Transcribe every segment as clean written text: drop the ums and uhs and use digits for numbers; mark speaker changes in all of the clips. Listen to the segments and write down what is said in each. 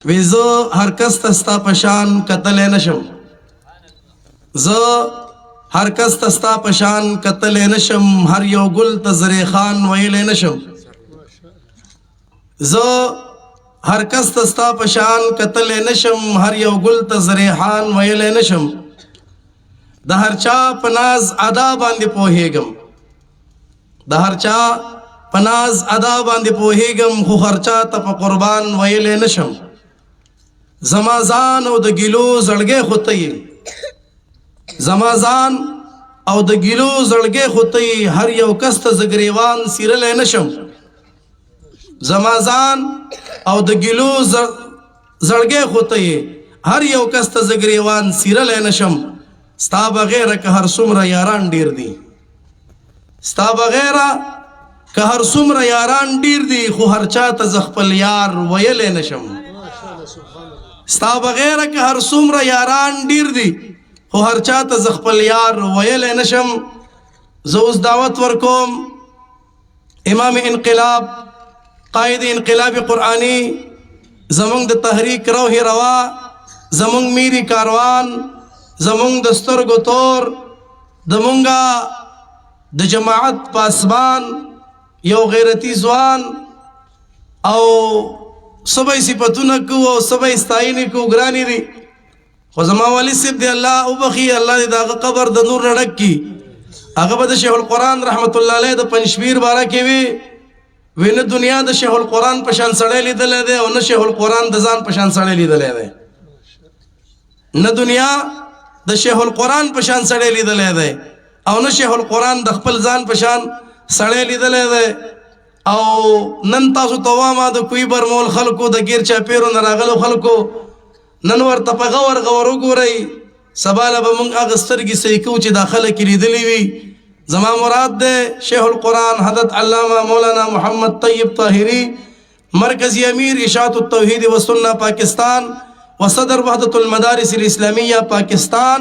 Speaker 1: وی زه هر کس ته ستا په شان کتلی نشم، زه هر کس ته ستا په شان کتلی نشم، هر یو ګل ته زریخان ویلی نشم. زه هر کس ته ستا په شان کتلی نشم، هر یو ګل ته زریحان ویلی نشم. د هر چا په ناز ادا باندې پوهیږم، د هر چا په ناز ادا باندې پوهیږم، خو هر چا ته په قربان ویلی نشم. زما ځان او د ګیلو زړګی خو ته یې، زما ځان او د ګیلو زړګی خو ته یې، هر یو کس ته زه ګریوان څیرلی نشم. زما ځان او د ګیلو زړګی خو ته یې، هر یو کس ته زه ګریوان څیرلی نشم. ستا بغیره که هر څومره یاران ډیر دي، ستا بغیره که هر څومره یاران ډیر دي، خو هر چا ته زه خپل یار ویلی نشم. ستا بغیره که هر څومره یاران ډیر دي، خو هر چا ته زه خپل یار ویلی نشم. زه اوس دعوت ورکوم امام انقلاب، قائد انقلاب قرآنی، زمونږ د تحریک روح روا، زمونږ میری کاروان، زمونږ د سترګو تور، زمونږه د جماعت پاسبان، یو غیرتی ځوان، او سبای صفتونه کو او سبای ستاینې کو ګرانی دي. خو زما والد صاحب دی الله وبخي، الله دې د هغه قبر د نور نه ډک کړي. هغه به د شیخ القرآن رحمت الله علیه د پنجشیر باره کې وی نه دنیا د شیخ القرآن په شان سړی لیدلی دی او نه شیخ القرآن د ځان په شان سړی لیدلی دی. نه دنیا د شیخ القرآن په شان سړی لیدلی دی او نه شیخ القرآن د خپل ځان په شان سړی لیدلی دی. او نن تاسو ته وایم د کوھی برمول خلکو، د گیر چاپیرو نه راغلو خلکو، نن ورته په غور غور وګورئ، سبا له به موږ هغه سترګې صحیح کوو چې دا خلک یې لیدلي وي. زما مراد دی شیخ القرآن حضرت علامہ مولانا محمد طیب طاہری، مرکزی امیر اشاعت التوحید والسنہ پاکستان، وصدر وحدت المدارس الاسلامیہ پاکستان.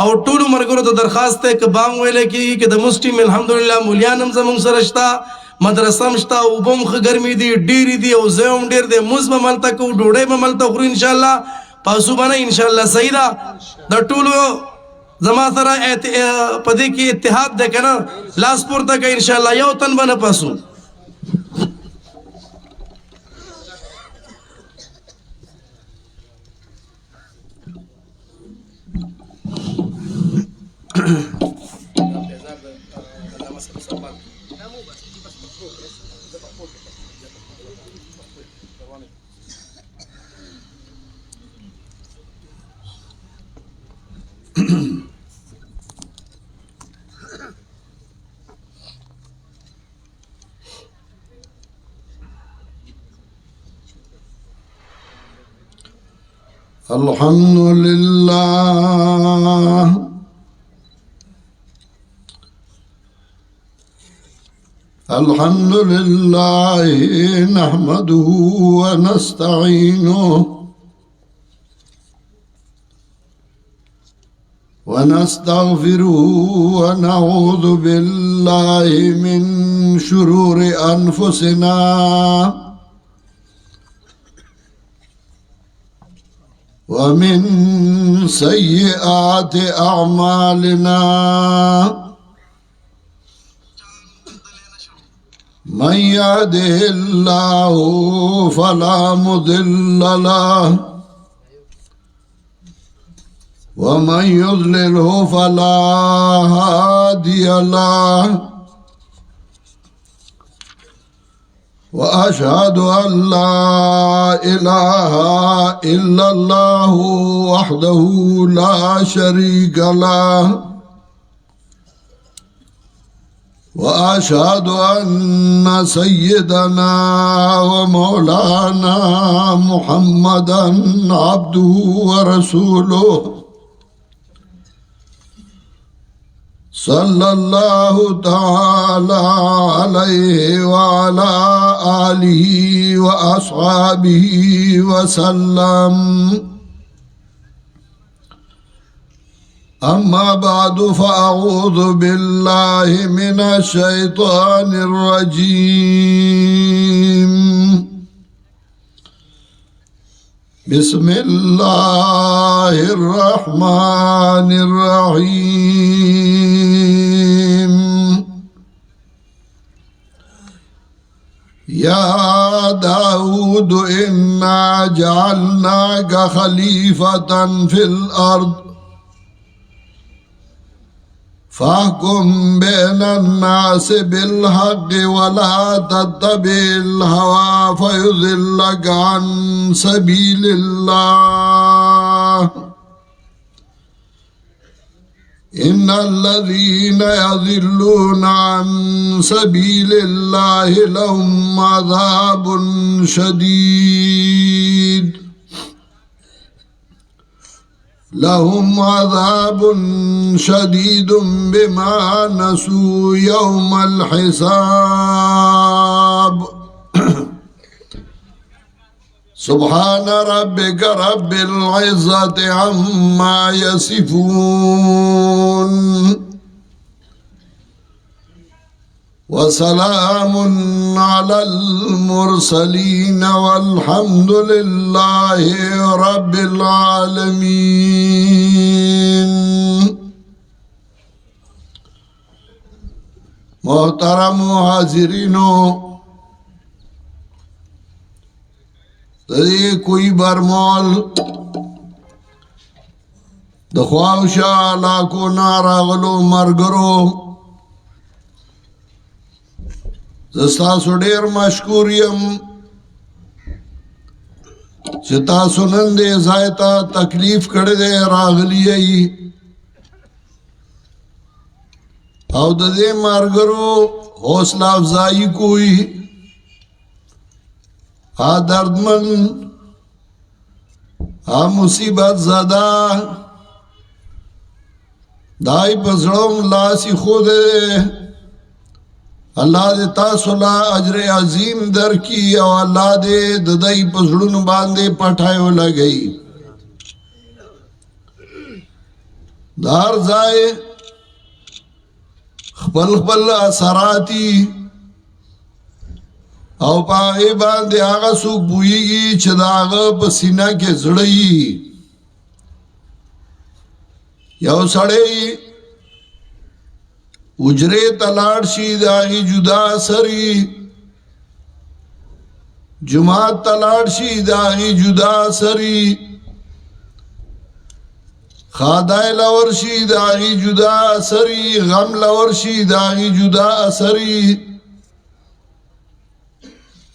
Speaker 1: او ټولو مرګرو ته درخواست دی که بام ویلی کېږي که د مسټیم الحمدلله مولیان هم زموږ سره شته، مدرسه هم شته، اوبه هم ښه ګرمې دي، ډېرې دي او ځای هم ډېر دی. مونځ به ملته کوو، ډوډۍ به ملته خورو انشاءالله، پاسو به نه انشاءالله. صحیح ده، د ټولو زما سره په دې کې اتحاد دی که نه، لاس پورته که انشاءالله، یو تن به نه پاسو.
Speaker 2: الحمد لله الحمد لله نحمده ونستعينه ونستغفره ونعوذ بالله من شرور أنفسنا ومن سيئات أعمالنا من يهده الله فلا مضل له ومن يضلله فلا هادي له وأشهد أن لا إله إلا الله وحده لا شريك له وأشهد أن سيدنا ومولانا محمدا عبده ورسوله صلى الله تعالى عليه وعلى آله وأصحابه وسلم. أما بعد فأعوذ بالله من الشيطان الرجيم. بسم الله الرحمن الرحيم يا داود إنا جعلناك خليفة في الأرض فاحكم بين الناس بالحق ولا تتبع الهوى فيضلك عن سبيل الله إن الذين يضلون عن سبيل الله لهم عذاب شديد بما نسوا يوم الحساب سبحان ربك رب العزة عما يصفون وسلام على المرسلين والحمد لله رب العالمين. محترم حاضرینو، کوئی برمول دخواوشا علاقو ناراغلو مرگرو زستاسو ډیر مشکور یم چې تاسو نن دې ځای ته تکلیف کړی دی راغلی یې او د دې مرګرو حوصله افزایی کوي دردمن مصیبت زدہ دائی پزڑوں لاسی خود اللہ دے تاسو لا اجر عظیم در کی او اللہ دے دائی پزڑوں باندے پٹھائیو لگئی دار زائے خپل خپل اثراتی او پاغی باندې آغا سوک بوئیگی چه دا آغا پا سینہ کے زڑئی یو سڑئی اجرے تلاڑ شی دا آغی جدا سری جماعت تلاڑ شی دا آغی جدا سری خادای لور شی دا آغی جدا سری غم لور شی دا آغی جدا سری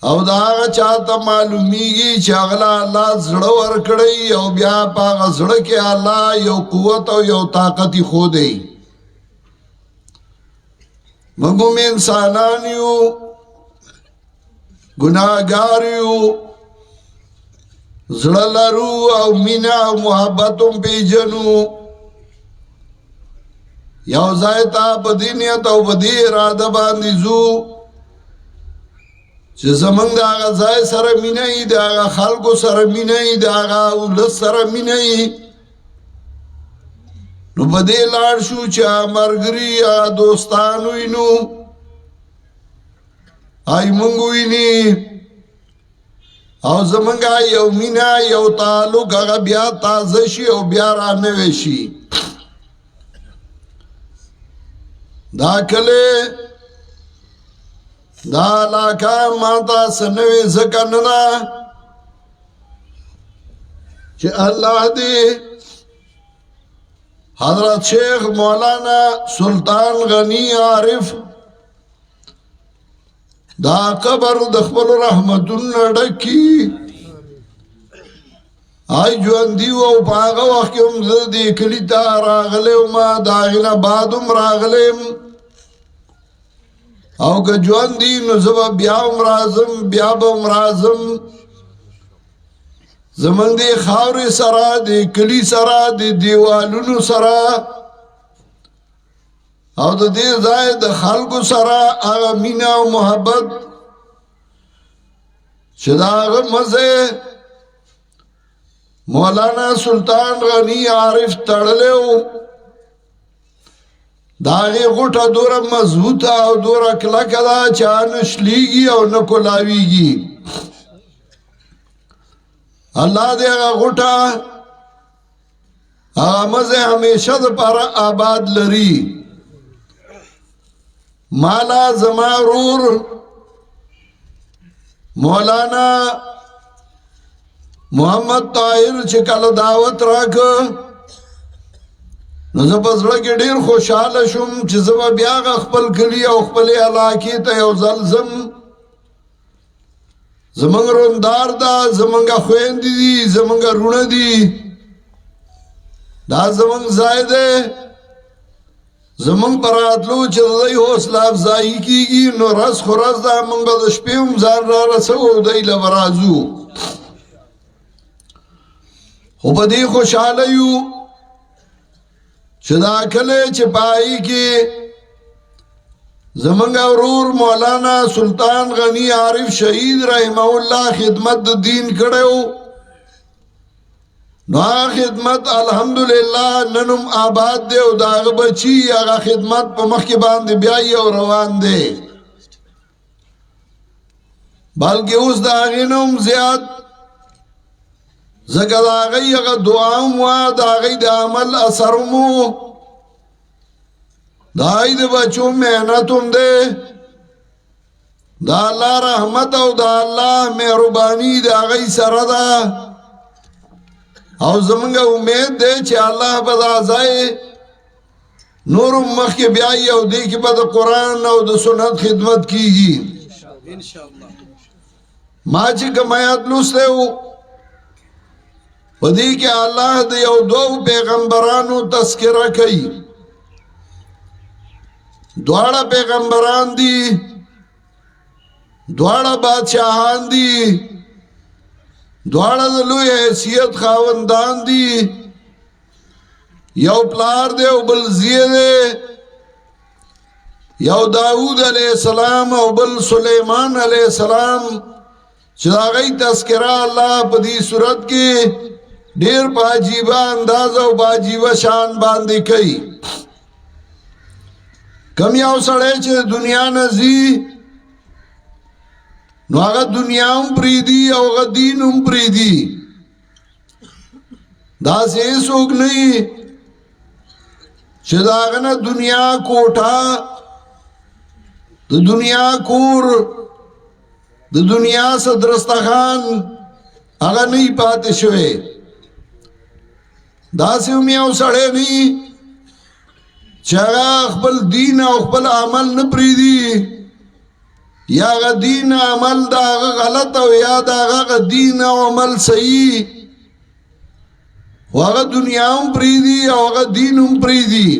Speaker 2: او دا آغا چاہتا معلومیگی چا اغلا اللہ زڑا ورکڑی او بیا پاغا زڑا کے اللہ یو قوت او یو طاقتی خودی منگو میں انسانانیو گناہگاریو زڑا لرو او مینا او محبتوں پی جنو یو زائتا بدینیت او بدی ارادہ باندیزو چې زمنګ د هغه ځای سره مینه ای د هغه خلکو سره مینه ای د هغه ولس سره مینه ای نو په دې لاړ شو چې مرګري دوستان وینو آی مونږ ویني او زمنګ یو مینه یو تعلق هغه بیا تازه شي او بیا را نوي شي دا کله دا علاقہ ماتا سنوی زکننا چه اللہ دی حضرت شیخ مولانا سلطان غنی عارف دا قبر دخبل رحمتون ڈکی آئی جواندیو او پاگا وقت ام زدی کلیتا راغلے ما داغینا بعدم راغلیم او که جوان دی نو زبا بیا امرازم بیا با امرازم زمن دی خاور سرا دی کلی سرا دی دیوالونو سرا او دا دی زائد خلق سرا آغا مینا و محبت چدا آغا مزے مولانا سلطان غنی عارف تڑلے ہو داغی غوٹا دورا مضبوطا او دورا کلکا دا چا نشلیگی او نکلاویگی اللہ دے اگا غٹا اگا مزے ہمیشہ دا پارا آباد لری مالا زمارور مولانا محمد طاہر چکل دعوت راک نو زبزړه کې ډیر خوشاله شوم چې زما بیا خپل کلی او خپل علاقې ته یو ځلزم زمونږ روندار دا زمونږ خويندې دي زمونږ رونه دي دا زمونږ ځای دی زمونږ پر راتلو چې د دوی حوصله افزایي کېږي نو رس خو رس دا مونږ به د شپې هم ځان را رسوو او دوی له به راځو خو په دې خوشحاله یو چې دا کله چې پای کې زمونږ ورور مولانا سلطان غنی عارف شهید رحمه الله خدمت د دین کړو نو خدمت الحمدلله ننم آباد دی او داغه بچی هغه خدمت په مخ کې باندې بیا یو روان دی بلکې اوس دا غینوم زیات زکه دا غي هغه دعا مو دا غي د عمل اثر مو دا د بچو مهنت هم ده دا الله رحمت او دا الله مهرباني دا غي سره ده او زمونږ امید ده چې الله به دا ځای نور مخکې بیا یو دی کې به د قرآن او د سنت خدمت کیږي ما چې کوم آیات لوسته و پدې کې الله د یو دوه پیغمبرانو تذکرہ کوي دواړه پیغمبران دي دواړه بادشاہان دي دواړه د لوی حیثیت خاوندان دي یو پلار دی او بل زیه دی یو داود علیہ السلام او بل سلیمان علیہ السلام چې هغه تذکرہ الله په دې صورت کې ډیر باجیبه انداز او باجیبه شان باندې کوي کم یو سړی چې دنیا نزي نو هغه دنیا هم پریدي او هغه دین هم پریدي دا څه څوک نه چې دا هغه نه دنیا کوټه د دنیا کور د دنیا صدرستخان هغه نه پاتې شوی دا سم یو سړی نه چې هغه خپل دین او خپل عمل نه پریدي یا هغه دین عمل دا هغه غلط او یا دا هغه دین او عمل صحیح هغه دنیا هم پریدي او هغه دین هم پریدي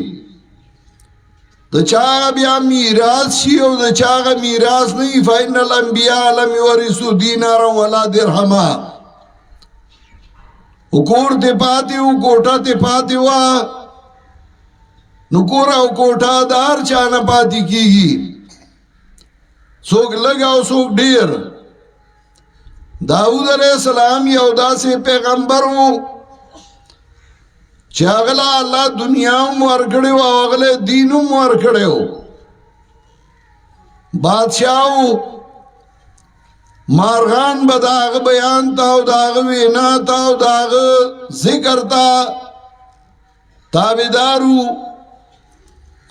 Speaker 2: د چا بیا میراث شي او د چا میراث نه فإن الانبیاء لم يورثوا دینارا ولا درهما وکور ته پاتې او کوټه ته پاتې وا نو کور او کوټه دار چا نه پاتې کیږي څوک لګا او څوک ډیر داود علیہ السلام یو داسې پیغمبر وو چې هغه الله دنیا مو ورکړي او هغه دین مو ورکړي بادشاہو مارغان بداغ بیان تا او داغ وینا تا او داغ ذکر تا تابدارو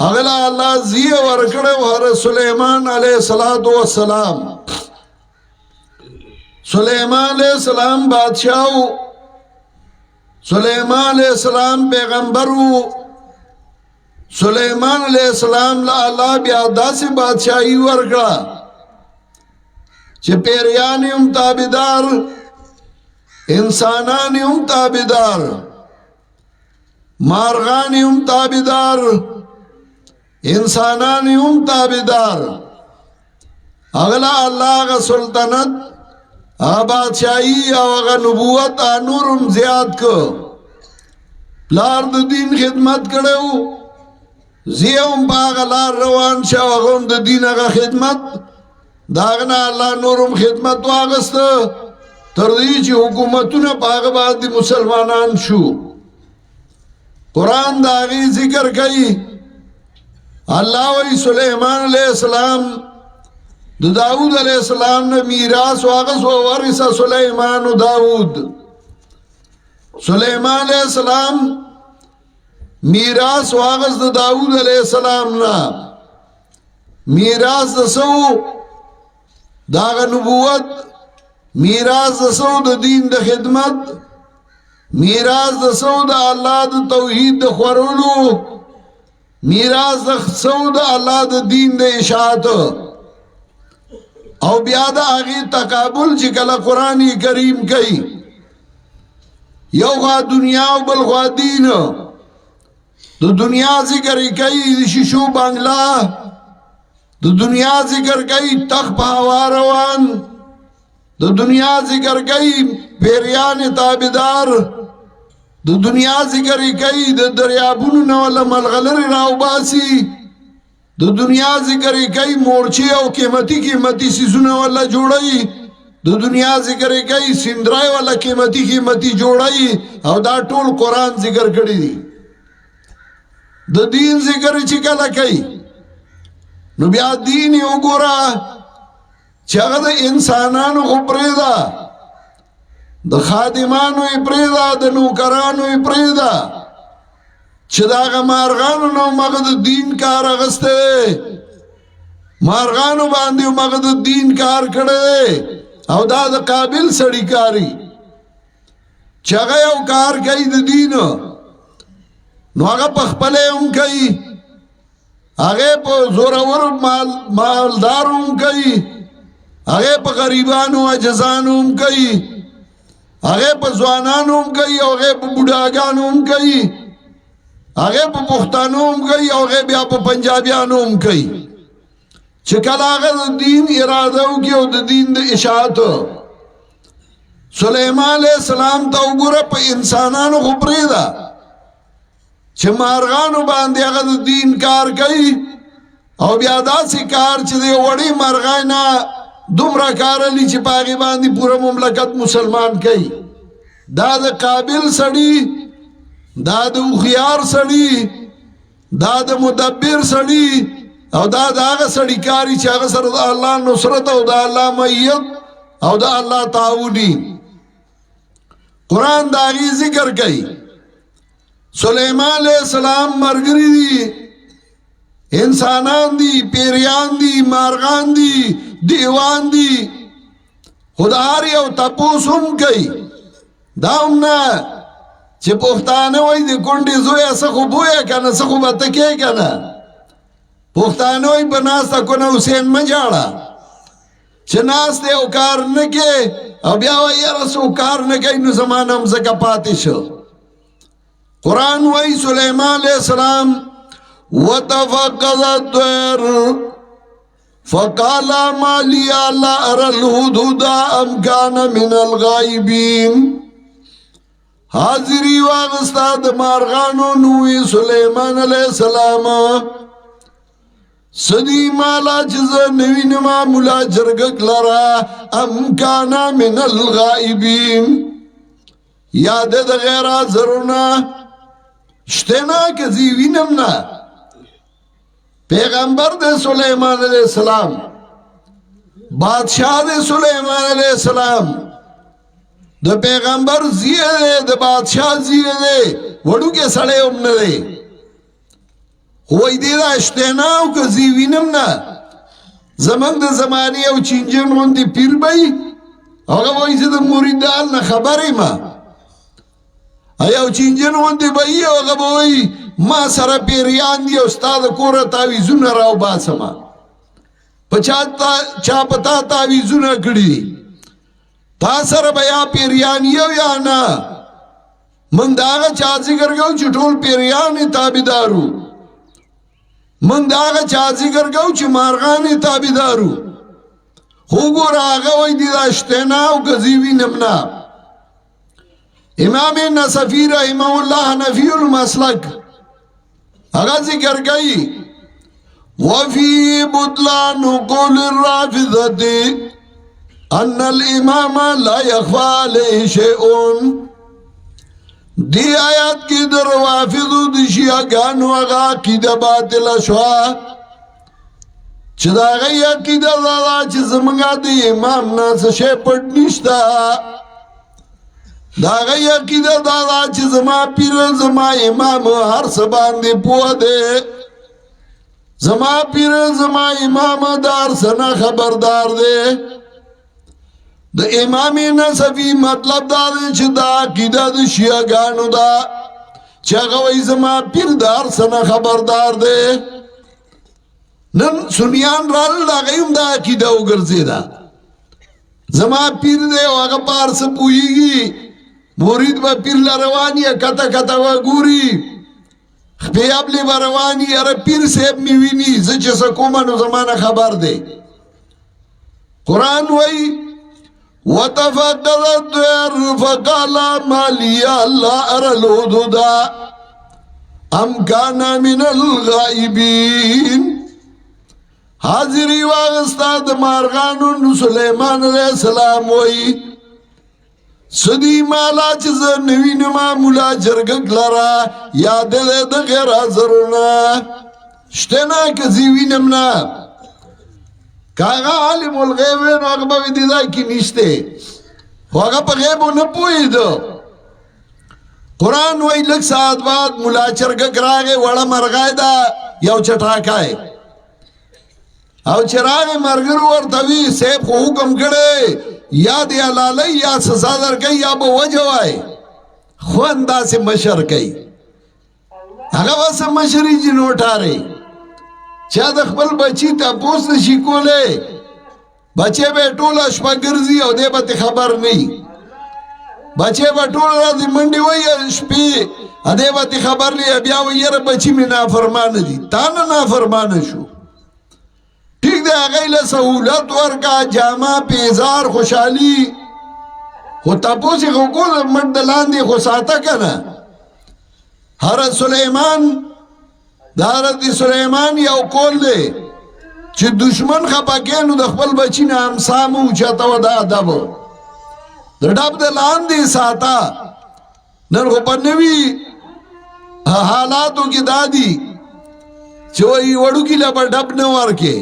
Speaker 2: اغلا اللہ زیه ورکڑے وحر سلیمان علیہ السلام سلیمان علیہ السلام بادشاہو سلیمان علیہ السلام پیغمبرو سلیمان علیہ السلام لا اللہ بیادا سے بادشاہی ورکڑا چه پیریانی ام تابدار انسانانی ام تابدار مارغانی ام تابدار انسانانی ام تابدار اغلا اللہ کا سلطنت بادشاہی اغا نبوت نورم زیاد کو لار د دین خدمت کرو زیوم باغ لار روان شاو اغم د دین اغا خدمت داغنا اللہ نورم خدمت واغست تردی چی حکومتون پاگ بعد دی مسلمانان شو قرآن داغی ذکر کئی اللہ وی سلیمان علیہ السلام داود علیہ السلام نے میراث واغس و ورث سلیمان و داود سلیمان علیہ السلام میراث واغس د داود علیہ السلام نا میراث دسو داغ نبوت میراث دسو د دین د خدمت میراث دسو د اللہ د توحید د خورولو میراث دسو د اللہ د دین د اشاعت او بیا د آغی تقابل چی کلا قرآن کریم کئی یو خواہ دنیا و بل خواہ دین دو دنیا ذکر کئی شیشو بنگلہ دو دنیا ذکر کئی تخ پہوا روان دو دنیا ذکر کئی پیریان تابدار دو دنیا ذکر کئی دو دریابون نوالا ملغلر راو باسی دو دنیا ذکر کئی مورچی او قیمتی سیزونه والا جوڑائی دو دنیا ذکر کئی سندرائی والا قیمتی جوڑائی او دا ټول قرآن ذکر کری دی دو دین ذکر چکلا کئی نو بیا دینی اگورا چاگه دا انسانانو خبریدا دا خادمانو اپریدا دا نوکرانو اپریدا چه داغا مارغانو نو مغد دین کار اغسته مارغانو باندیو مغد دین کار کرده او دا قابل سڑی کاری چاگه یو کار کئی دا دینو نو آگا پخپلے ام کئی آگے پا زورور مالدار ام کئی آگے پا غریبانو عجزانو ام کئی آگے پا زوانانو ام کئی آگے پا بڑاگانو ام کئی آگے پا پختانو ام کئی آگے بیا پا پنجابیانو ام کئی چکل آگے دا دین ارادو کیو دا دین دا اشاعتو سلیمان علیہ السلام تا اگورا پا انسانانو خبری دا چه مارغانو باندی آگا دا دین کار کئی او بیادا سی کار چه دے وڑی مارغاینا دمرا کارلی چه پاگی باندی پورا مملکت مسلمان کئی دا دا قابل سڑی دا دا اخیار سڑی دا دا مدبر سڑی او دا دا آگا سڑی کاری چه آگا سر دا اللہ نصرت او دا اللہ معیت او دا اللہ تعاونی قرآن دا آگی ذکر کئی سلیمان علیہ السلام مرگری دی انسانان دی پیریان دی مارغان دی دیوان دی خداری او تپوس ہم کئی دا امنا چه پختانه وی دی کنڈی زویا سخو بویا کنا سخو بتکے کنا پختانه وی بناستا کنا حسین مجاڑا چه ناس دے اوکار نکے او بیاوی یرس اوکار نکے نو زمان ہم زکا پاتی شو قرآن وی سلیمان علیہ السلام وَتَفَقَّدَ الطَّيْرُ فَقَالَ مَا لِيَ لَا أَرَى الْهُدْهُدَ أَمْ كَانَ مِنَ الْغَائِبِينَ حاضری واغستاد مارغانو نوی سلیمان علیہ السلام صدی مالا چیز نوینما ملا جرگک لرا ام کانا من الغائبین یاد دا غیرہ ضرونا شتینا کزی وینمنا پیغمبر دے سلیمان علیہ السلام بادشاہ دے سلیمان علیہ السلام دا پیغمبر زیے دے دا بادشاہ زیے دے وڑو کے سڑے امن دے ہوئی دے دا اشتیناو کزی وینمنا زمان دا زمانی او چینجن ہوندی پیر بھئی اوگا وہی سے دا موریدان نا خبری ما ایو چینجن ہوندی بھئی اوگا وہی ما سر پیریان دی استاد کورا تاویزون راو باسما چا پتا تاویزون کڑی تا سر بیا پیریانیو یا نا من داغا چا ذکر گو چٹول پیریانی تابدارو من داغا چا ذکر گو چی مارغانی تابدارو خوگو راغا وی دیدا اشتیناو گزیوی نمنا امام نصفی رحمہ اللہ نفی المسلک اگا ذکر گئی وفی بطلان قول الرافضت ان الامام لا یخفا علیہ شیئون دی آیات کی در وافضو دی شیعگانو اگا عقیدہ باطل شوا چدا غی عقیدہ دادا چی زمگا دی امام ناس شیع پڑ نشتا دا غی عقیده دادا چی زما پیر زما امام ہر سباندی پو دے زما پیر زما امام دار سنا خبردار دے دا امام نصفی مطلب دا دے چی دا عقیده دا شیعگانو دا چی اگوی زما پیر دار سنا خبردار دے نن سنیان رال دا غیم دا عقیده اگرزی دا زما پیر دے واغا پارس پوئی گی مرید با پیر لروانی کتا کتا و گوری خپیابلی بروانی ارے پیر سیب میوینی زچ سکومنو زمان خبر دے قرآن وی وَتَفَقَّدَ الطَّيْرُ فَقَالَ مَا لِيَ لَا أَرَى الْهُدُودَ أَمْ كَانَ مِنَ الْغَائِبِينَ حاضری واغستاد مارغانون سلیمان علیہ السلام وی سدی مالا چیز نوین معمولا جرگک لرا یاد دے دا غیر حضرونا شتنا کزیوینمنا کاغا عالم الغیبین واغبا وی دیدا کی نیشتے واغا پا غیبو نپوئی دو قرآن وی لگ ساعت بعد مولا چرگک راگے وڑا مرغای دا یو چٹاکائے او چراغ مرگرو ورطوی سیب خو حکم کرے یا دی علالی یا سزا در کئی یا با وجہ آئے خو انداز مشر کئی اگا بس مشری جنو اٹھارے چا دخبل بچی تا پوست شکو لے بچے بے ٹولا شپا گرزی او دے بات خبر نہیں بچے بے ٹولا را دی منڈی وی شپی دے بات خبر لی بیا وی یر بچی میں نافرمان دی تانا نافرمان شو ٹھیک دے آگئی سہولت ورکا جامع پیزار خوشحالی خو تپوسی خو کول مردلان دی خو ساتا کنا حضرت سلیمان دا حضرت سلیمان یو کول دے چی دشمن خپاکینو دخبل بچی نا امسامو چاہتا و دا عدبو دا ڈب دلان دی ساتا نر خو پنوی حالاتو کی دادی چوئی وڑو کی لبا ڈب نوار کے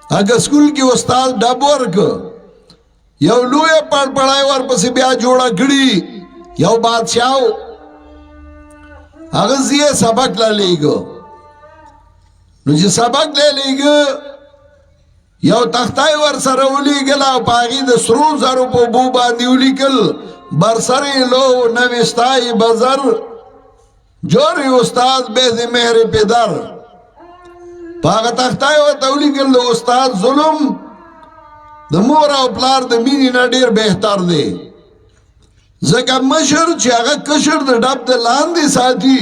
Speaker 2: اگر سکول کی استاد ڈب ورک یو لویا پڑ پڑھائی ور پسی بیا جوڑا گڑی یو بادشاہو اگر زیے سبق لے گو نو جی سبق لے گو یو تختائی ور سرولی گلا پاگی دا سرو زرو پو بو باندیولی کل برسری لو نوشتائی بزر جوری استاد بیز مہر پیدر پاگا تختائی و تولی کل دا استاد ظلم دا مورا و پلار دا مینی نا دیر بہتر دے زکا مشر چی آگا کشر دا ڈب دا لاندی ساتھی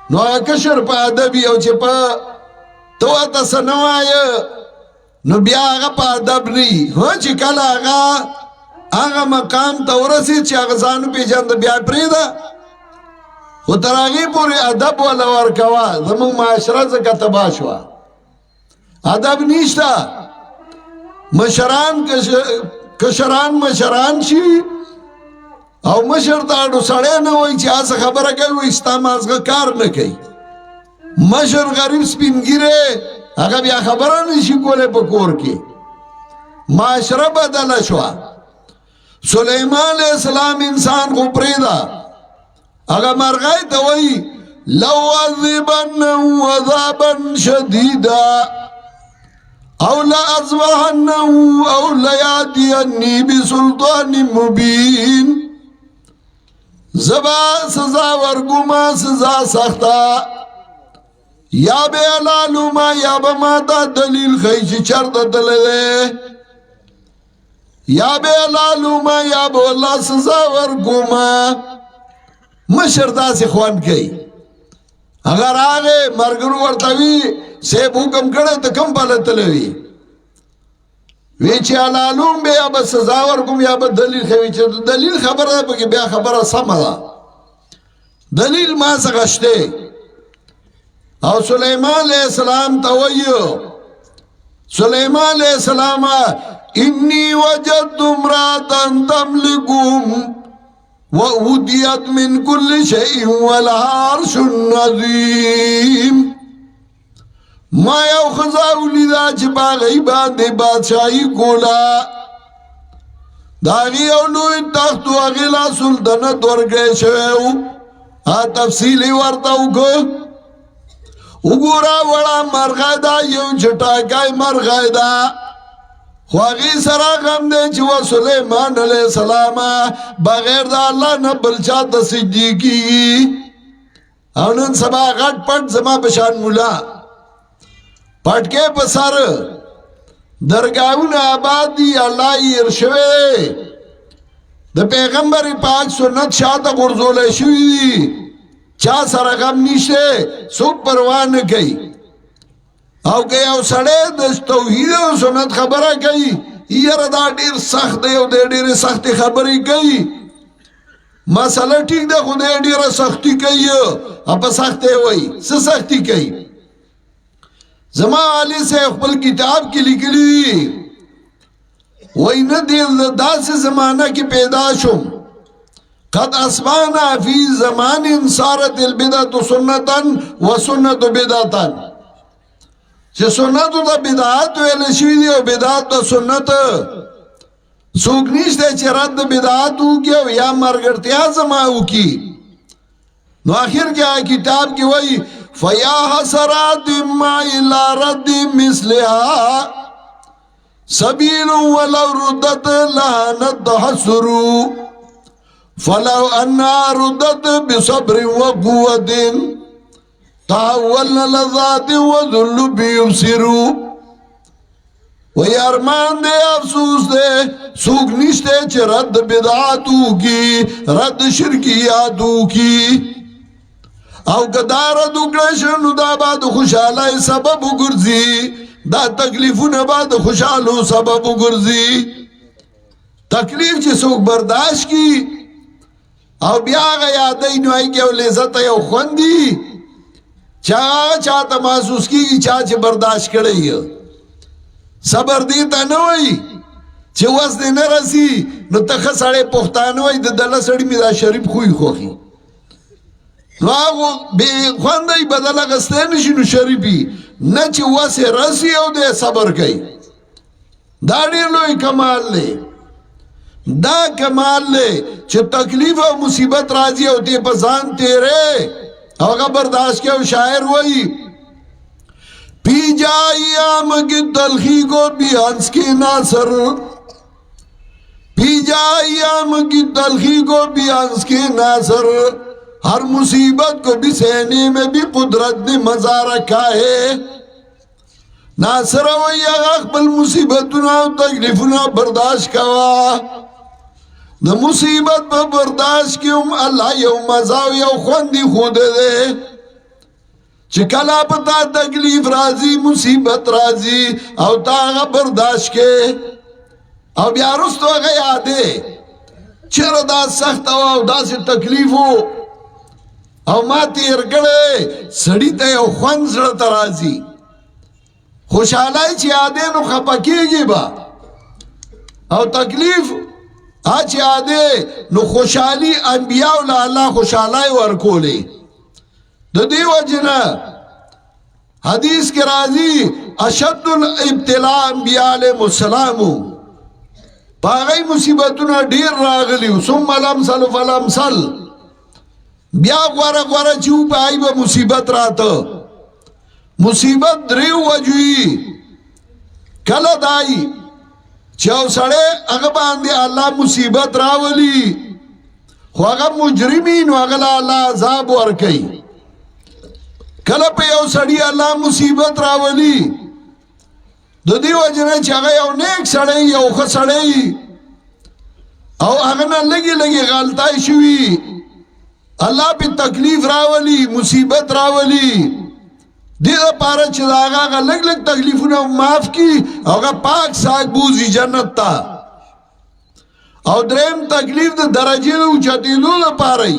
Speaker 2: نو آگا کشر پا عدبی او چی پا تو آتا سنوائی نو بیا آگا پا عدب نی ہو چی کل آگا مقام تورسی چی آگا زانو پی جاند بیا پریدا و تراغی پوری عدب والا ورکوا زمان معاشرہ زکا تباشوا عدب نیشتا مشران کشران مشران چی او مشر داڑو سڑے نوئی چی آسا خبر کئی وہ استاماز کا کار نکی مشر غریب سپین گیرے اگر بیا خبران نشی کولے پکور کی معاشرہ بدل شوا سلیمان علیہ السلام انسان کو پریدا اگر مرغائی توئی لو عذبنہو عذابا شدیدا او لأزوحنہو او لیاتینی بسلطان مبین زبا سزا ورگوما سزا سختا یا بے علالوما یا بماتا دلیل خیش چرد دلدے یا بے علالوما یا بے اللہ سزا ورگوما مشردہ سے خوان کئی اگر آگے مرگرو ورطوی سیب حکم کرے تو کم پالت لوی ویچی علالوم بے یا با سزا ورگم یا با دلیل خویچے دلیل خبر ہے بکی بیا خبر سمدا دلیل ما سغشتے او سلیمان علیہ السلام تویو سلیمان علیہ السلام انی وجدت امراتا تملکم وَأُوتِيَتْ مِنْ كُلِّ شَيْءٍ وَلَهَا عَرْشٌ عَظِيمٌ ما یو خزاو لیدا چپا غیبان دے بادشاہی کولا داغی اولوی تخت و اغیلا سلطنت ورگئے شویو تفصیلی ورطاو کو اگورا وڑا مرغای دا یو چٹاکای مرغای دا خواغی سرا غم دے چوا سلیمان علیہ السلام بغیر دا اللہ نبل چاہتا سجدی کی اونن سبا غٹ پٹ زما بشان مولا پٹکے پسر درگاہون آباد دی اللہ ارشوے دا پیغمبر پاک سنت شاہتا غرزولے شوی چا سر غم نیشتے سب پروان کئی او کہ او سڑے دس توحید و سنت خبرہ کئی یہ دا دیر سخت دے او دے دیر سخت خبری کئی مسئلہ ٹھیک دے خود دے دیر سختی کئی اپا سختے ہوئی سختی کئی زمان علی سے اقبل کتاب کی لکلی وہی ندیل دا سے زمانہ کی پیداشم قد اسمانا فی زمان سارت البدعت سنتا و سنت بدعتا چه سنت دا بدعات ویل شوی دی و بدعات دا سنت سوک نیشتے چه رد بدعات ہو کیا یا مرگرتیا زما ہو کی نو آخر کیا کتاب کی وہی فیا حسرات ما الى رد مثلها سبیل ولو ردت لہنت تحسرو فلو انہا ردت بصبر و قوت تحولن لذات و ذل بیبصرو وی ارمان دے افسوس دے سوک نشتے چھ رد بدعاتو کی رد شرکیاتو کی او کدا رد اکرشن دا بعد خوشحالی سبب گرزی دا تکلیفون بعد خوشحالو سبب گرزی تکلیف چھ سوک برداشت کی او بیا آگا یادی نوائی کیا لیزت یا خوندی چاہتا محسوس کی چاہ برداشت کرئی صبر دیتا نوائی چه وزن نرسی نو تخ سڑے پختانوائی دا دل سڑی می دا شریف خوی خوخی نو آگو بے خواندائی بدل اگستے نشی نو شریفی نا چه وزن رسی او دے صبر کئی دا دیر لوئی کمال لے دا کمال لے چه تکلیف و مصیبت راضی ہوتی پسان تیرے اوگا برداشت کیا شاعر ہوئی پی جائی آم کی تلخی کو بھی ہنس کی ناصر پی جائی آم کی تلخی کو بھی ہنس کی ناصر ہر مصیبت کو بھی سہنے میں بھی قدرت نے مزہ رکھا ہے ناصر وی اقبل مصیبتنا تکلیفنا برداشت کوا دا مصیبت پا برداشت کیوں اللہ یو مزاو یو خوندی خود دے چکلا پتا تکلیف رازی مصیبت رازی او تاغا برداشت کے او بیارستو اگا یادے چر دا سخت او دا سی تکلیف ہو او ما تیر گڑے سڑی تا یو خوند زڑتا رازی خوشحالائی چی آدے نو خپکی گی با او تکلیف آج آدے نو خوشحالی انبیاء اللہ خوشحالائی ورکولے دو دیو جنا حدیث کے راضی اشد الابتلاء انبیاء علیہ السلام پاگئی مصیبتنا دیر راغلیو ثم الامثل فالامثل بیا غورا غورا چیو پائی با مصیبت راتا مصیبت دریو وجوی کل دائی چاو سڑے اغبان دی اللہ مصیبت راولی خو اغا مجرمین و اغلا اللہ عذاب ورکی کل پہ یو سڑی اللہ مصیبت راولی دو دیو جنہ چاگا یو نیک سڑی یو خ سڑی او اغنا لگی لگی غلطائی شوی اللہ پہ تکلیف راولی مصیبت راولی دیدہ پارا چداغا اگا لگ لگ تکلیفونا معاف کی اگا پاک ساک بوزی جنت تا او درہم تکلیف دا درجی دو چاہتی دو دا پارائی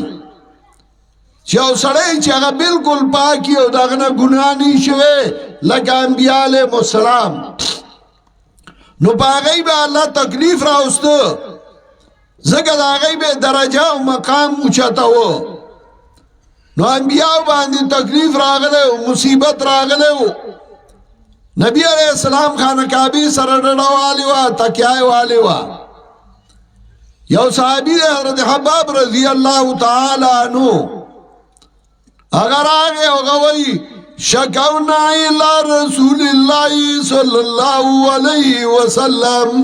Speaker 2: چاہو سڑے چاہا بالکل پاکی او داغنا گناہ نہیں شوے لگا انبیاء علیہ السلام نو پاگئی با اللہ تکلیف راوستو زگد آگئی بے درجہ و مقام اچھتا ہو نو انبیاء باندی تکلیف راغلے ہو مصیبت راغلے ہو نبی علیہ السلام خانقابی سرڈڑا والی وا تکیائے والی وا یو صحابی دے حضرت حباب رضی اللہ تعالی عنہ اگر آگے ہوگوئی شکونا الى رسول اللہ صلی اللہ علیہ وسلم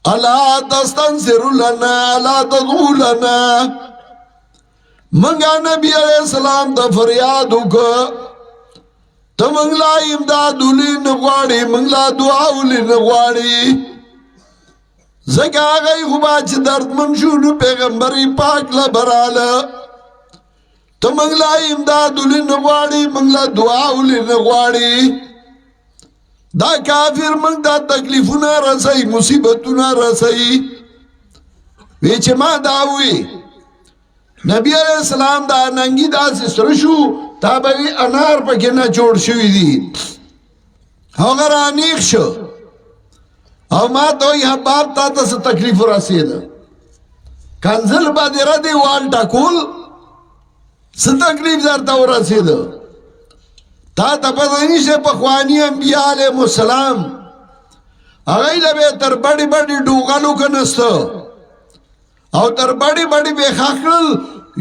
Speaker 2: الا تستنصر لنا الا تدعو لنا منگا نبی علیہ السلام تا فریادو کا تا منگلا امدادو لی نگواری منگلا دعاو لی نگواری زکا آگئی خوبا چی درد منشون پیغمبری پاک لبرالا تا منگلا امدادو لی نگواری منگلا دعاو لی نگواری دا کافر منگ دا تکلیفونا رسائی مصیبتونا رسائی ویچے ما داوی نبی علیہ السلام دا ننگی دا سسرشو تا بوی انار پکی نا چوڑ شوی دی اگر آنیخ شو او ما تو یہاں باب تا تا سا تکلیف رسید کنزل با دی ردی والٹا کول سا تکلیف در تا رسید تا تا پتنی سے پخوانی انبیاء علیہ السلام اگئی لبے تر بڑی بڑی ڈوغانو کنستو او تر بڑی بڑی بے خاکل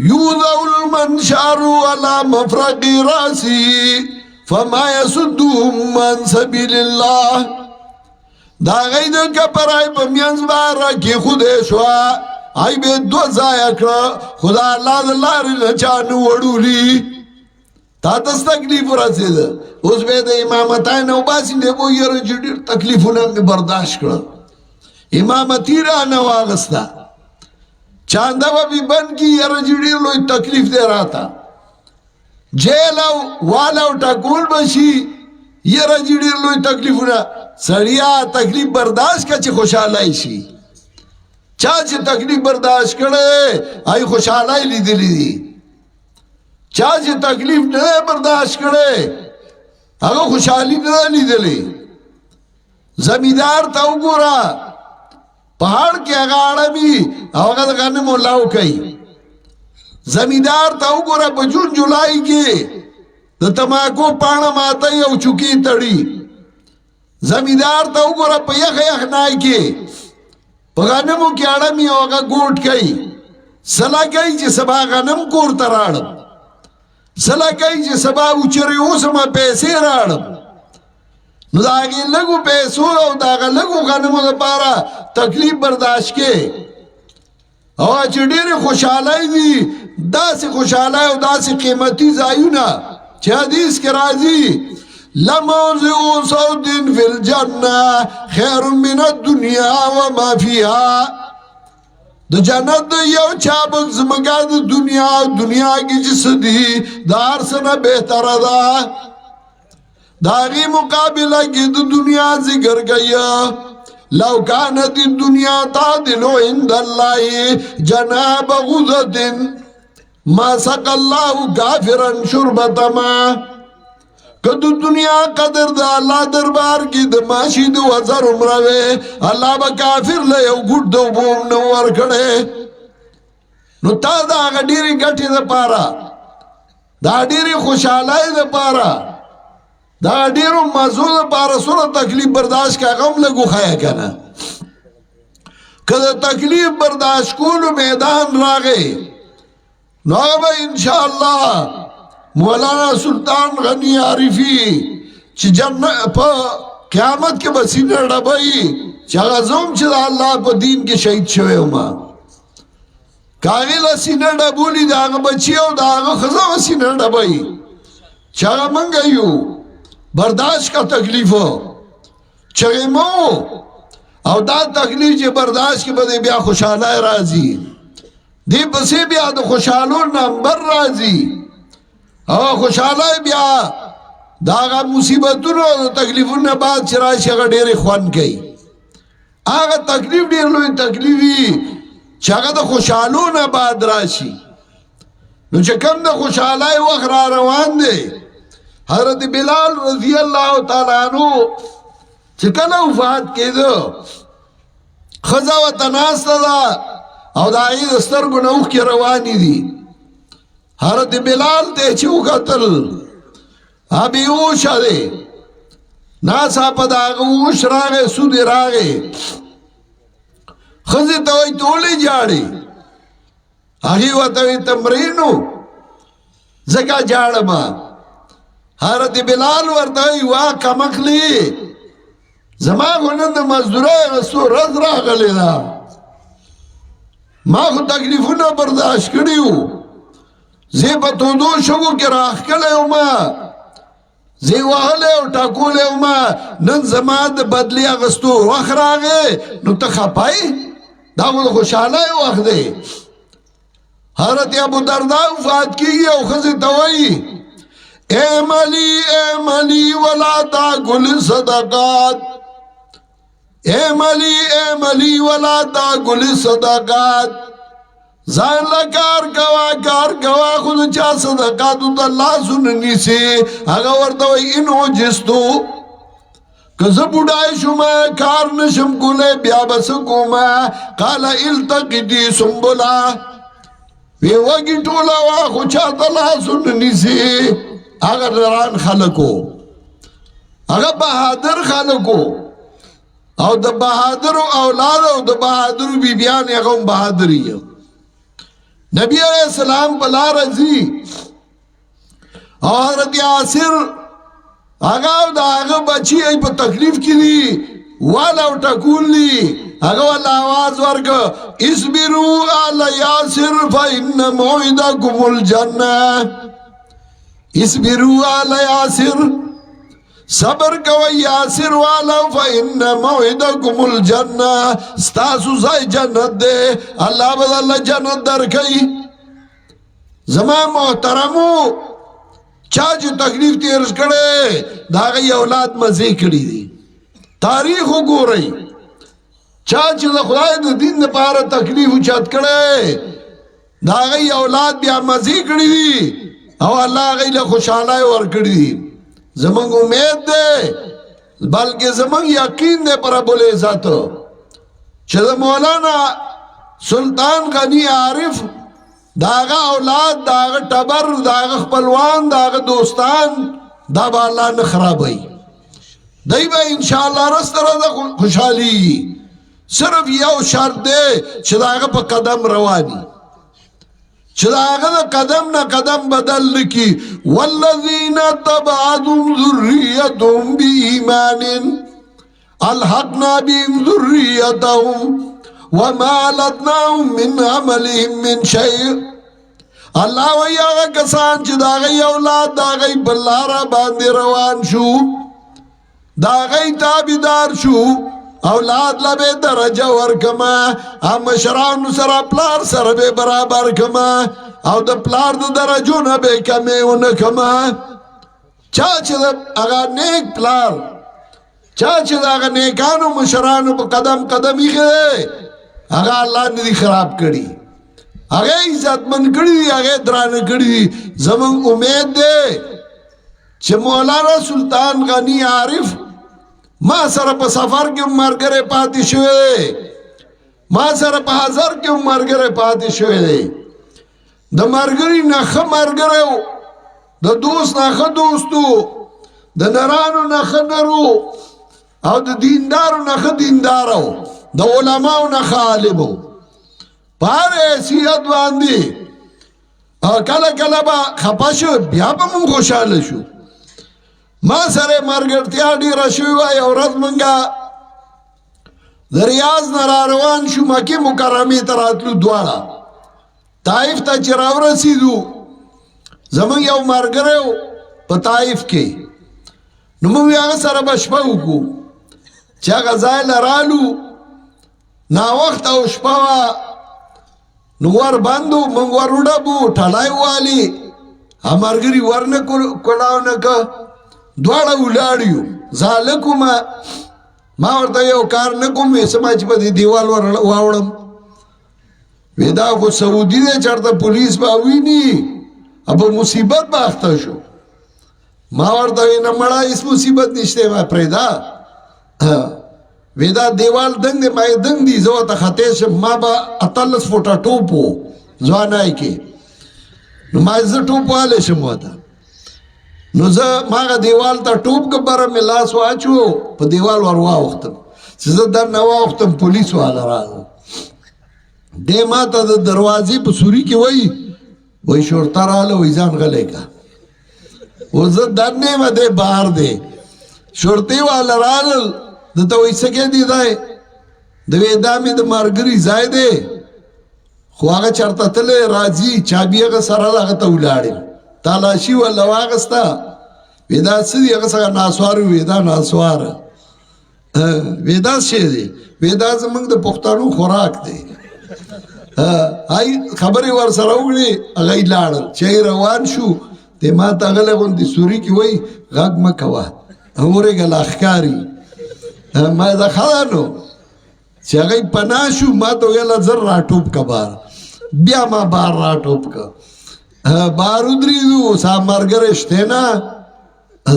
Speaker 2: یوضع المنشارو علا مفرق راسی فما یسدوهم من سبیل اللہ دا غید کپر آئی پمیانز بارا کی خودے شوا آئی بے دو زائع کرا خدا اللہ دلاری نچانو وڑولی تا تس تکلیف رسید اس بے دے امامتائی نو باسی دے وہ یہ رجڑی تکلیفونا میں برداشت کرا امامتی را نواغستا چاندہ بھی بن کی یہ رجڑی لوئی تکلیف دے رہا تھا جیلو والو ٹکول بشی یہ رجڑی لوئی تکلیف ہونا سڑیا تکلیف برداشت کا چی خوشحالائی شی چاچی تکلیف برداشت کرے آئی خوشحالائی لی دلی دی چاچی تکلیف نئے برداشت کرے اگر خوشحالی نئے لی دلی زمیندار تاو گورا پہاڑ کے اگاڑا بھی اوگا غنم اللہ کئی زمیندار تاو گورا بجون جولائی کے دا تماکو پانا ماتا یو چکی تڑی زمیندار تاو گورا پا یخ یخ نائی کے پا غنمو کی اڑمی اوگا گوٹ کئی سلا کئی چی سبا غنم کور تراڑم سلا کئی چی سبا اچری اوسما پیسے راڑم نو دا آگے لگو پیسو او دا آگے لگو غنمو دا پارا تکلیف برداشت کے او اچھ دیر خوشحالائی دی دا سی خوشحالائی او دا سی قیمتی زائیونا چھ حدیث کے رازی لموزعو سودن فی الجنہ خیر من الدنیا وما فیہا دا جنت دا یو چابک زمگا دا دنیا کی جس دی دا عرصنا بہتر دا داغی مقابلہ کی دنیا ذکر گیا لو کانت الدنیا تعدلو عند اللہ جناب غزت ما سق اللہ کافرا شربت ما کدو دنیا قدر دا اللہ دربار کی دماشی دو ہزار عمروے اللہ با کافر لے او گھٹ دو بوم نور کھڑے نو تا دا آگا دیری گھٹی دا پارا دا دیری خوشحالائی دا پارا دا ډیرو مزو پارا سره تکلیف برداشت کا غم لگو خیا کنا کله تکلیف برداشت کولو میدان راغے نو با انشاءاللہ مولانا سلطان غنی عارفی چی جنت پا قیامت کے بسینہ ڈبائی چی غزوم چی دا اللہ پا دین کے شہید شوئے ہما کاغی لسینہ ڈبولی دا آغا بچیو دا آغا خزا وسینہ ڈبائی چی آغا منگئیو برداشت کا تکلیف ہو چگے مو او دا تکلیف جے برداشت کے بدے بیا خوشحالای رازی دی بسے بیا دا خوشحالو نمبر رازی او خوشحالای بیا دا آغا مصیبتون او دا تکلیفون بعد چرائشی اگا دیر خوان کئی آغا تکلیف دیر لوئی تکلیفی چاگا دا خوشحالو بعد راشی نو چکم دا خوشحالای وقت را روان دے حضرت بلال رضی اللہ تعالیٰ عنہ چکل وفات کے دو خزا و تناستا دا او دا عید استر گناوخ کی روانی دی حضرت بلال تے چو قتل ابھی اوشا دے ناسا پا دا اوش راگے سود راگے خزی توی تولی جاڑی آگی و توی تمرینو زکا جاڑ ما حضرت بلال ورطوی وا کمکلی زمان خونند مزدورائی غستو رز را غلی دا ما خود تکلیفونا برداشت کریو زی پا تودو شگو کی راخ کلیو ما زی وحلیو ٹاکولیو ما نن زمان دا بدلی غستو وقت راگے نو تخپائی دا خود خوشحالائی وقت دے حضرت ابو دردہ وفات کی گیا خزی توئی اعملی ولا تاکل صدقات اعملی ولا تاکل صدقات زان لکار کوا خود چا صدقاتو تا اللہ سننی سے اگا ورطوئی انہو جستو کز بڑائی شما کار نشم کولے بیا بسکو ما قالا التقیدی سنبولا وی وگی ٹولا واخو چا تا اللہ سننی سے اگر دران خلقو اگر بہادر خلقو او دا بہادر اولاد او دا بہادر بی بیان اگم بہادری نبی علیہ السلام پلا رضی او حضرت یاسر اگاو دا اگا بچی ای پا تکلیف کی دی والا ٹکول لی اگا والا آواز ورکا اسبرو آل یاسر فا ان موعدکم الجنہ اسبرو آل یاسر صبر کوئی یاسر والا فإن موعدکم الجنہ ستاسو زائی جنت دے اللہ بدل جنت در کئی زمان محترمو چاچو تکلیف تیرش کرے داغی اولاد مزے کری دی تاریخو گو رئی چاچو دا خدای دا دین دا پارا تکلیفو چت کرے داغی اولاد بیا مزے کری دی او اللہ غیل خوشحالائی ور کری دی زمان امید دے بلکہ زمان یقین دے پر ابو العزت چھتا مولانا سلطان غنی عارف داغا اولاد داغا ٹبر داغا خپلوان داغا دوستان دا با اللہ نخرابئی دی با انشاءاللہ رست رضا خوشحالی صرف یو شرط دے چھتا داغا پا قدم روانی چھتا آگا قدم نا قدم بدل لکی والذین تبعدهم ذریتهم بی ایمان الحقنا بیم ذریتهم وما لدناهم من عملهم من شیء اللہ وی آگا کسان چھ دا غی اولاد دا غی بلارا باندی روان شو دا غی تابدار شو اولاد لبے درجہ ورکما ام شران سر پلار سر بے برابر کما او دا پلار دا درجو نبے کمی ونکما چاچ دا اگا نیک پلار چاچ دا اگا نیکانو مشرانو پا قدم قدمی خدے اگا اللہ نے دی خراب کری اگا عزت من کری دی اگا دران کری دی زمان امید دے چھ مولانا سلطان غنی عارف ما سر پا سفر کیوں مرگرے پاتی شوئے دے ما سر پا حضر کیوں مرگرے پاتی شوئے دے دا مرگری نخ مرگرے ہو دا دوست نخ دوستو دا نرانو نخ نرو او دا دیندارو نخ دیندارو دا علماء نخ عالمو پار حیثیت باندی کلا کلا با خپاشو بیا با من خوشحال شو ما سر مرگرتیا دی رشوی وائی اور منگا دریاز نراروان شو مکی مکرمی تراتلو دوارا طائف تا چراو رسیدو زمان یو مرگرو پا طائف کے نموی آگا سر بشپاو کو چا غزائی لرالو نا وقت او شپاوا نوار بندو منگوار روڑا بو ٹھلائی والی مرگری ورن کلاو نکا دوارا اولاڑیو زالکو ما ورطا یو کار نکم ویسما چی پا دی دیوال واوڑم ویدا خود سعودی دے چرتا پولیس باوی نی اب مصیبت باختا شو ما ورطا وینا مڑا اس مصیبت نشتے ما پریدا ویدا دیوال دنگ دے مای دنگ دی زواتا خطیش ما با اتلس فوٹا ٹوپو زوانائی کے نو ما ازا ٹوپو آلے شمواتا نو زه ماغه دیوال ته ټوپ کبره مې لاس واچو په دیوال ور واوختم چې زه در نه واوختم پولیس والا راغله دی ما ته د دروازې په سوري کې وای شورته راغله وای ځان غلی کا اوس زه دننه یم دی بهر دی شورتې والا راغلل ده ته وای څه کې دی دی د وی دا مې د ملګري ځای دی خو هغه چېرته تللی راځي چابي هغه سره هغه ته ولاړې تالاشي ولا واغسته وی دا څه دي هغه څنګه ناسوار وی دا ناسوار وی دا څه دی وی دا زموږ د پښتنو خوراک دی هاي خبرې ور سره وکړې هغه یې لاړل چې روان شو دی ما ته هغه غوندې سوري کې وای غږ مه کوه اورېږه لا ښکاري ما دا ښه نو چې هغه پناه شو ما ته ویله زر راټوپ که بار بیا ما بار راټوپ که بار ودرېدو سا ملګری شتی نه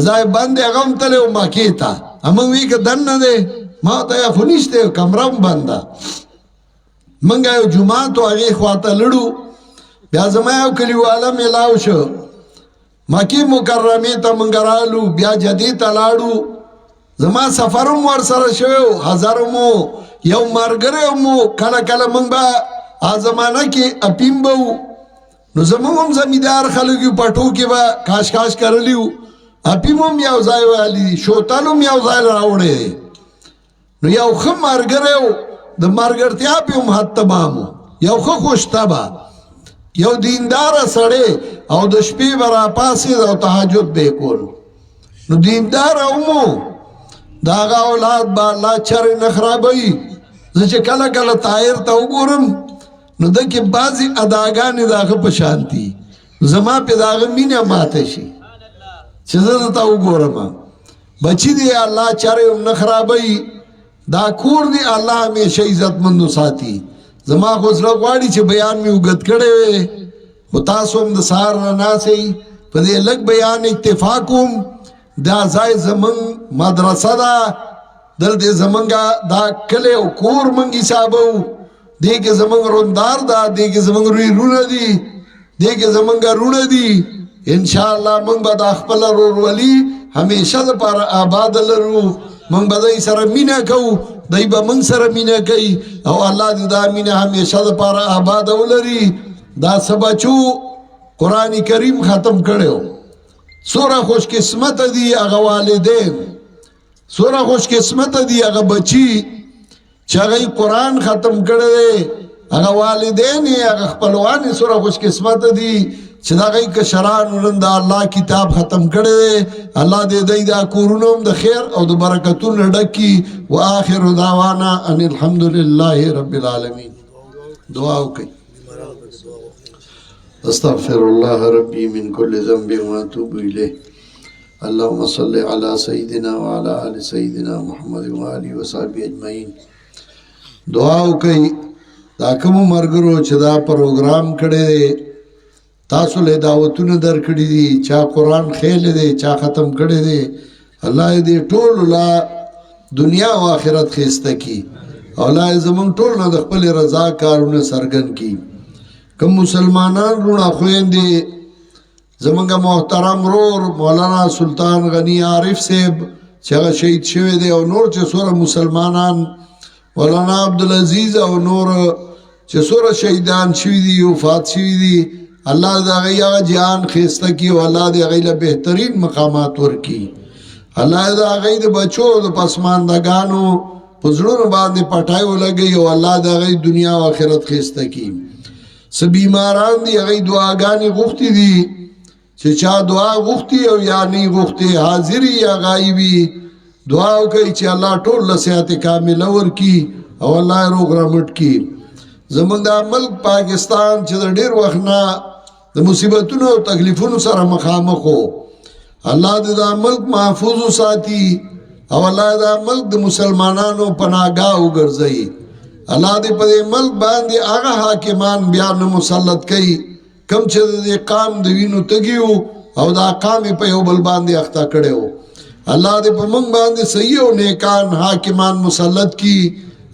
Speaker 2: ځای بند دی هغه هم تللی و مکې ته موږ وی که دننه دی ما ته یا خو نشتی کمره هم بنده موږ یو جومات و هغې خواته لړو بیا زما یو کلیواله میلاو شو مکې مکرمې ته موږ رالو بیا جدې ته لاړو زما سفر هم ورسره شوی و هزار مو یو ملګری مو کله کله موږ به زمانه کې اپیم به وو نو زموږ هم زمیندار خلک یو پټو کې به کاش کاش کرلی وو اپیم هم یو ځای والی دي شوتل هم یو ځای راوړی دی نو یو ښه ملګری و د ملګرتیا پې هم حد تمام و یو ښه خوشطبع یو دینداره سړی او د شپې به راپاڅېد او تهجد به یې کول نو دینداره هم و د هغه اولاد به الله چرې نه خرابوي زه چې کله کله طاهر ته وګورم نو ده کې بعضې اداګانې د هغه په شان دي زما پې د هغه مینه ماته شي چې زه درته وګورم بچي دی الله چرې هم نه خرابوي دا کور دی الله همیشه عزتمندو ساتي زما خو زړه غواړي چې بیان مې اوږد کړی وی خو تاسو هم د سهار نه ناستئ په دې لږ بیان اکتفا کوم دا ځای زمونږ مدرسه ده دلته زمونږه دا کلی او کور مونږ حسابو دې کې زمونږ روندار ده دې کې زمونږ رونه دي دې کې زمونږ رونه دي انشاءالله مونږ به دا خپله ورورولي همیشه دپاره آباد لرو مونږ به دی سره مینه کوو دی به مونږ سره مینه کوي او الله دې دا مینه همیشه دپاره آباده ولري دا څه بچو قرآن کریم ختم کړی سوره خوش قسمت دی هغه والدین سوره خوش قسمت دی هغه بچی چې هغه قرآن ختم کړی دی هغه والدین یې هغه خپلوان یې سوره خوش قسمت دی چې د هغوی کشرانو نن د الله کتاب ختم کړی دی الله دې دی دا کورونه هم د خیر او د برکتونو ډک کړي وآخر دعوانا ان الحمد لله رب العالمین دعا وکړئ استغفر الله ربي من كل ذنب واتوب اليه اللهم صل على سيدنا وعلى ال سيدنا محمد وآله وصحبه اجمعين دعا وکړئ دا کوم مرګرو چې دا پروګرام کړی دی تاسو له دعوتونه درکړي دي چا قرآن خیل دی چا ختم کړی دی الله دې ټول لا دنیا او آخرت خسته کی او الله زمون ټول نه د خپل رضا کارونه سرګن کی کم مسلمانان رونا خویندې زمونږ محترم رور مولانا سلطان غنی عارف صاحب چې هغه شهید شوی دی او نور چې څوره مسلمانان مولانا عبدالعزیز او نور چې څوره شهیدان شوي دي وفات شوي دي الله د هغوی هغه جهان ښایسته کړي او الله د هغوی له بهترین مقامات ورکړي الله د هغوی د بچو د پسماندګانو په زړونو باندې پټای ولګوي او الله د هغوی دنیا او آخرت ښایسته کړي څه بیماران دي هغوی دعاګانې غوښتي دي چې چا دعا غوښتي او یا نه غوښتي حاضري یا غایبي دعا وکړي چې الله ټول له صحت کامله ورکړي او الله یې روغ رمټ کړي زمونږ دا ملک پاکستان چې د ډېر وخت نه د مصیبتونو او تکلیفونو سره مخامخ و الله دې دا ملک محفوظ وساتي او الله دا ملک د مسلمانانو پناهګاه وګرځوي الله دې په دې ملک باندې هغه حاکمان بیا نه مسلط کوي کم چې د قام د وینو تږي وو او دا قام یې په یو بل باندې اخته کړی و الله دې په موږ باندې صحیح او نیکان حاکمان مسلط کړي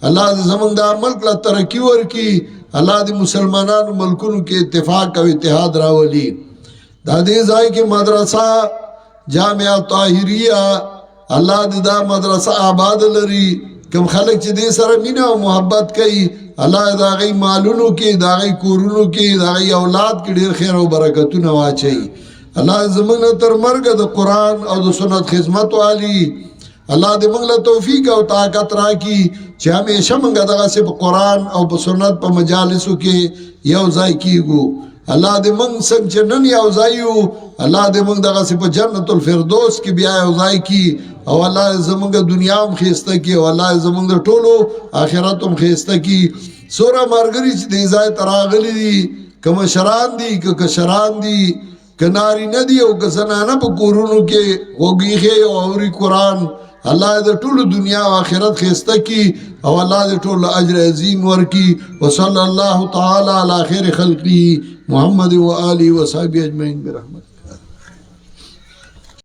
Speaker 2: الله دې زمونږ دا ملک له ترقي ورکړي الله دې مسلمانانو ملکونو کې اتفاق او اتحاد راولي دا دې ځای کې مدرسه جامعه طاهریه الله دې دا مدرسه آباد لري کوم خلک چې دې سره مینه او محبت کوي الله دا غي مالونو کې دا غي کورونو کې دا غي اولاد کې ډېر خیر او برکتونه واچي الله زمونږ تر مرګ د قرآن او د سنت خدمت والی الله دې موږ له توفیق او طاقت راکړي چې همیشه موږ دغه سه په قرآن او په سنت په مجالسو کې یو ځای کیږو الله دې موږ څنګه چې نن یو ځای یو الله دې موږ دغه سه په جنت الفردوس کې بیا یو ځای کی او الله زمونږ دنیا هم خسته کی او الله زمونږ ټولو آخرت هم خسته کی سوره مرګري چې دې ځای تراغلي دي کوم شران دي که کشران دي کناری ندی او کسنانه په کورونو کې وګیخه او اوري قرآن الله دې ټول دنیا او آخرت خسته کی او الله دې ټول اجر عظیم ورکی وصلی الله تعالی علی خیر خلقی محمد و آله و صحبه اجمعین برحمت